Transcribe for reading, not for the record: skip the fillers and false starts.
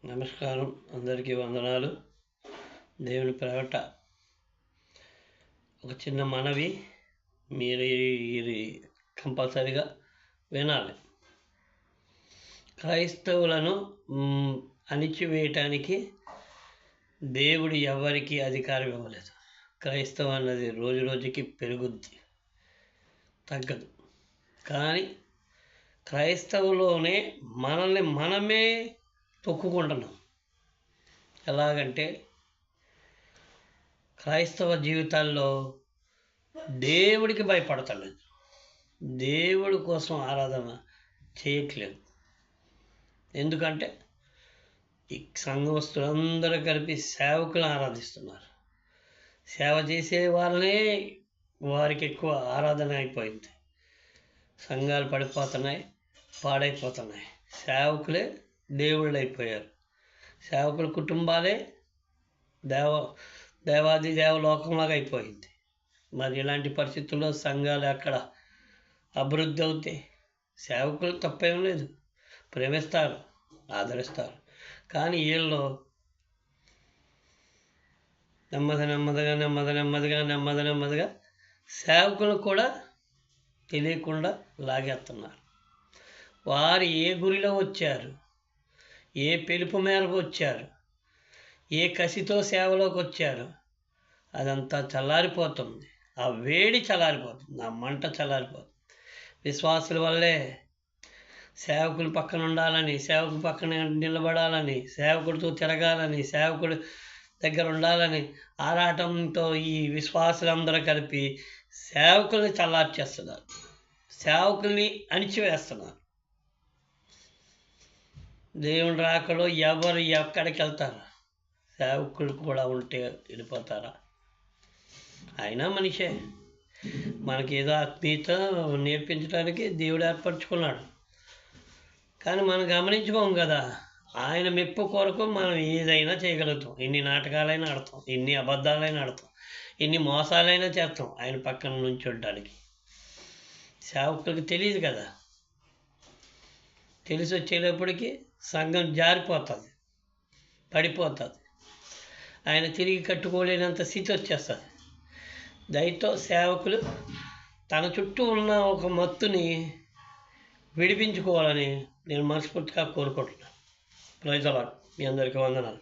నమస్కారం, అందరికీ వందనాలు. దేవుని పేరట ఒక చిన్న మనవి, మీరు ఇది కంపల్సరిగా వినాలి. క్రైస్తవులను అణిచివేయటానికి దేవుడు ఎవరికి అధికారం ఇవ్వలేదు. క్రైస్తవం అన్నది రోజు రోజుకి పెరుగుద్ది, తగ్గదు. కానీ క్రైస్తవులోనే మనల్ని మనమే తొక్కుకుంటున్నాం. ఎలాగంటే క్రైస్తవ జీవితాల్లో దేవుడికి భయపడతలేదు, దేవుడి కోసం ఆరాధన చేయట్లేదు. ఎందుకంటే ఈ సంఘస్థులందరూ కలిపి సేవకులను ఆరాధిస్తున్నారు. సేవ చేసే వాళ్ళనే వారికి ఎక్కువ ఆరాధన అయిపోయింది. సంఘాలు పడిపోతున్నాయి, పాడైపోతున్నాయి. సేవకులే దేవుళ్ళు అయిపోయారు. సేవకుల కుటుంబాలే దేవాది దేవలోకంలాగా అయిపోయింది. మరి ఇలాంటి పరిస్థితుల్లో సంఘాలు ఎక్కడ అభివృద్ధి అవుతాయి? సేవకులు తప్పేం లేదు, ప్రేమిస్తారు, ఆదరిస్తారు. కానీ వీళ్ళు నెమ్మదిగా సేవకులు కూడా తెలియకుండా లాగేస్తున్నారు. వారు ఏ గురిలో వచ్చారు, ఏ పిలుపు మేరకు వచ్చారు, ఏ కసితో సేవలోకి వచ్చారు, అదంతా చల్లారిపోతుంది. ఆ వేడి చల్లారిపోతుంది, ఆ మంట చల్లారిపోతుంది. విశ్వాసుల వల్లే సేవకుల పక్కన ఉండాలని, సేవకుల పక్కన నిలబడాలని, సేవకుడితో తిరగాలని, సేవకుడి దగ్గర ఉండాలని ఆరాటంతో ఈ విశ్వాసులందరూ కలిపి సేవకుల్ని చల్లార్చేస్తున్నారు, సేవకుల్ని అణిచివేస్తున్నారు. దేవుని రాకలో ఎవరు ఎక్కడికి వెళ్తారు? సేవకులు కూడా ఉంటే వెళ్ళిపోతారా? అయినా మనిషే, మనకేదో ఆత్మీయత నేర్పించడానికి దేవుడు ఏర్పరచుకున్నాడు. కానీ మనం గమనించుకోం కదా. ఆయన మెప్పు కొరకు మనం ఏదైనా చేయగలుగుతాం. ఎన్ని నాటకాలైనా ఆడతాం, ఎన్ని అబద్ధాలైనా ఆడతాం, ఎన్ని మోసాలైనా చేస్తాం ఆయన పక్కన నుంచి ఉండడానికి. సేవకులకు తెలియదు కదా. తెలిసి వచ్చేటప్పటికి సంఘం జారిపోతుంది, పడిపోతుంది. ఆయన తిరిగి కట్టుకోలేనంత స్థితి వచ్చేస్తుంది. దయతో సేవకులు తన చుట్టూ ఉన్న ఒక మత్తుని విడిపించుకోవాలని నేను మనస్ఫూర్తిగా కోరుకుంటున్నాను. Praise the lord. మీ అందరికీ వందనాలు.